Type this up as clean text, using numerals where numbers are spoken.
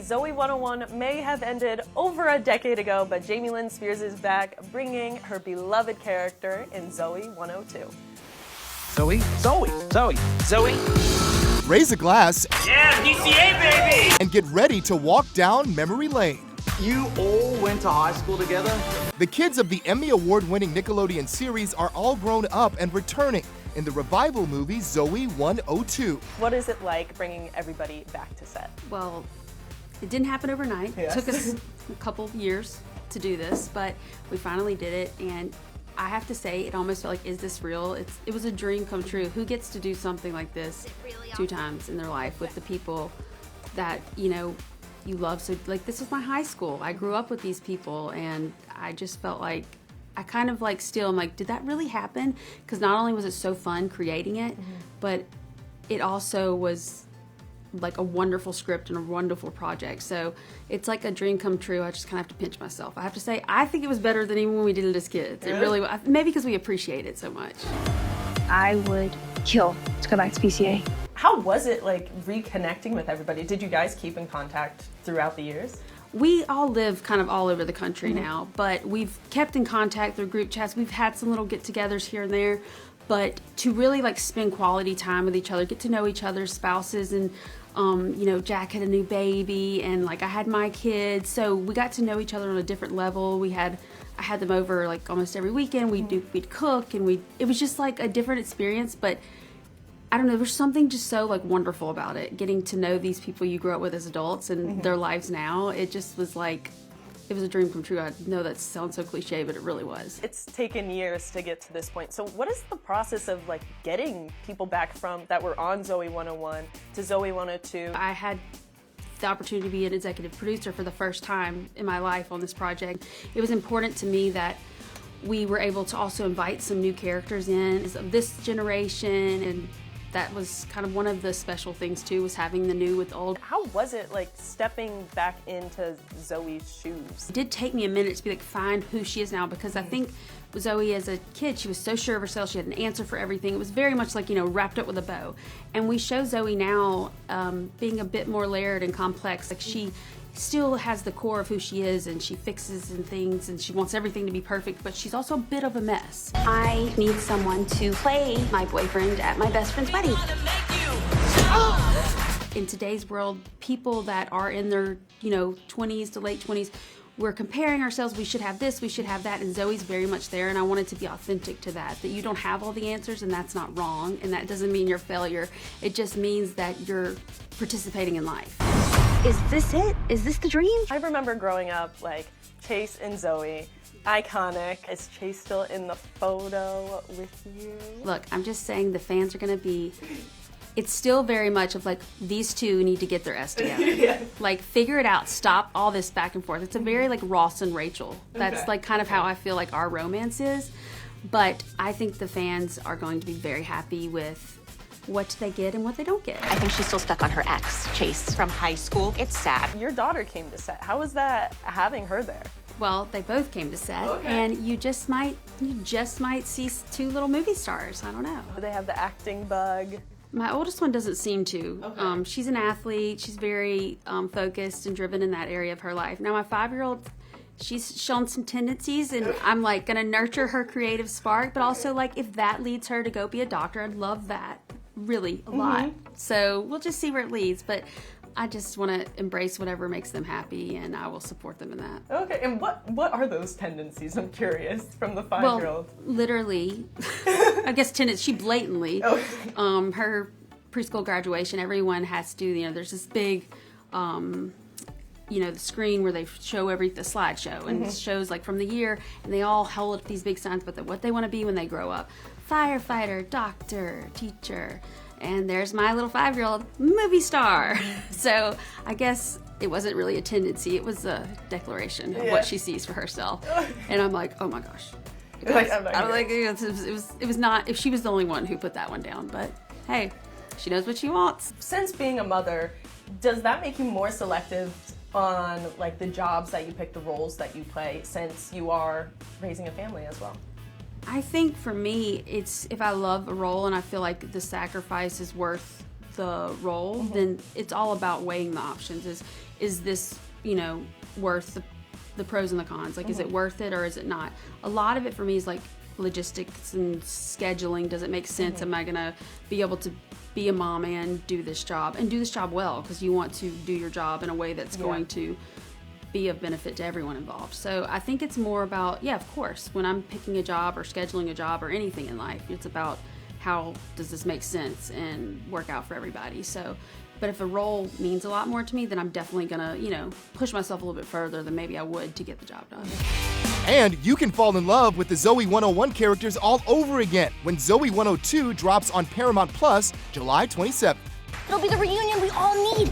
Zoey 101 may have ended over a decade ago, but Lynn Spears is back, bringing her beloved character in Zoey 102. Zoey. Raise a glass. Yeah, PCA, baby! And get ready to walk down memory lane. You all went to high school together? The kids of the Emmy Award-winning Nickelodeon series are all grown up and returning in the revival movie Zoey 102. What is it like bringing everybody back to set? Well, it didn't happen overnight. Yes. It took us a couple of years to do this, but we finally did it, and I have to say, it almost felt like, is this real? It was a dream come true. Who gets to do something like this 2 times in their life with the people that, you know, you love? So, like, this was my high school. I grew up with these people, and I just felt like, I kind of like still, I'm like, did that really happen? Because not only was it so fun creating it, but it also was like a wonderful script and a wonderful project. So it's like a dream come true. I just kind of have to pinch myself. I have to say, I think it was better than even when we did it as kids. It really, maybe because we appreciate it so much. I would kill to go back to PCA. How was it like reconnecting with everybody? Did you guys keep in contact throughout the years? We all live kind of all over the country now, but we've kept in contact through group chats. We've had some little get-togethers here and there, but to really like spend quality time with each other, get to know each other's spouses, and you know, Jack had a new baby, and like I had my kids, so we got to know each other on a different level. I had them over like almost every weekend. We'd cook, and it was just like a different experience. But I don't know, there's something just so like wonderful about it, getting to know these people you grew up with as adults and their lives now. It just was like, it was a dream come true. I know that sounds so cliche, but it really was. It's taken years to get to this point. So what is the process of like getting people back from that were on Zoey 101 to Zoey 102? I had the opportunity to be an executive producer for the first time in my life on this project. It was important to me that we were able to also invite some new characters in of this generation, and that was kind of one of the special things too, was having the new with the old. How was it like stepping back into Zoey's shoes? It did take me a minute to be like, find who she is now, because I think with Zoey as a kid, she was so sure of herself. She had an answer for everything. It was very much like, you know, wrapped up with a bow. And we show Zoey now being a bit more layered and complex. Like, she still has the core of who she is, and she fixes and things, and she wants everything to be perfect, but she's also a bit of a mess. I need someone to play my boyfriend at my best friend's wedding. In today's world, people that are in their, you know, 20s to late 20s, we're comparing ourselves. We should have this, we should have that, and Zoey's very much there, and I wanted to be authentic to that you don't have all the answers, and that's not wrong, and that doesn't mean you're a failure. It just means that you're participating in life. Is this it? Is this the dream? I remember growing up, like, Chase and Zoey, iconic. Is Chase still in the photo with you? Look, I'm just saying the fans are gonna be, it's still very much of like, these two need to get their S together. Yeah. Like, figure it out, stop all this back and forth. It's a very like Ross and Rachel. That's like kind of how I feel like our romance is. But I think the fans are going to be very happy with what they get and what they don't get. I think she's still stuck on her ex, Chase, from high school. It's sad. Your daughter came to set. How was that having her there? Well, they both came to set, and you just might see 2 little movie stars. I don't know. Do they have the acting bug? My oldest one doesn't seem to. Okay. She's an athlete. She's very focused and driven in that area of her life. Now, my 5-year-old, she's shown some tendencies, and I'm like gonna nurture her creative spark, but also like if that leads her to go be a doctor, I'd love that really a lot. So we'll just see where it leads, but I just want to embrace whatever makes them happy, and I will support them in that. Okay, and what are those tendencies? I'm curious, from the 5-year-old. Well, literally, I guess she blatantly, her preschool graduation, everyone has to, you know, there's this big, you know, the screen where they show the slideshow, and it shows like from the year, and they all hold up these big signs about what they want to be when they grow up. Firefighter, doctor, teacher. And there's my little 5-year-old, movie star. So I guess it wasn't really a tendency, it was a declaration of what she sees for herself. And I'm like, oh my gosh. Like, I'm not I was like, it was not, if she was the only one who put that one down, but hey, she knows what she wants. Since being a mother, does that make you more selective on like the jobs that you pick, the roles that you play, since you are raising a family as well? I think for me, it's if I love a role and I feel like the sacrifice is worth the role, then it's all about weighing the options. is this, you know, worth the pros and the cons? Like, is it worth it or is it not? A lot of it for me is like logistics and scheduling. Does it make sense? Am I gonna be able to be a mom and do this job well, because you want to do your job in a way that's going to be of benefit to everyone involved. So I think it's more about, yeah, of course, when I'm picking a job or scheduling a job or anything in life, it's about how does this make sense and work out for everybody. So, but if a role means a lot more to me, then I'm definitely gonna, you know, push myself a little bit further than maybe I would to get the job done. And you can fall in love with the Zoey 101 characters all over again when Zoey 102 drops on Paramount Plus July 27th. It'll be the reunion we all need.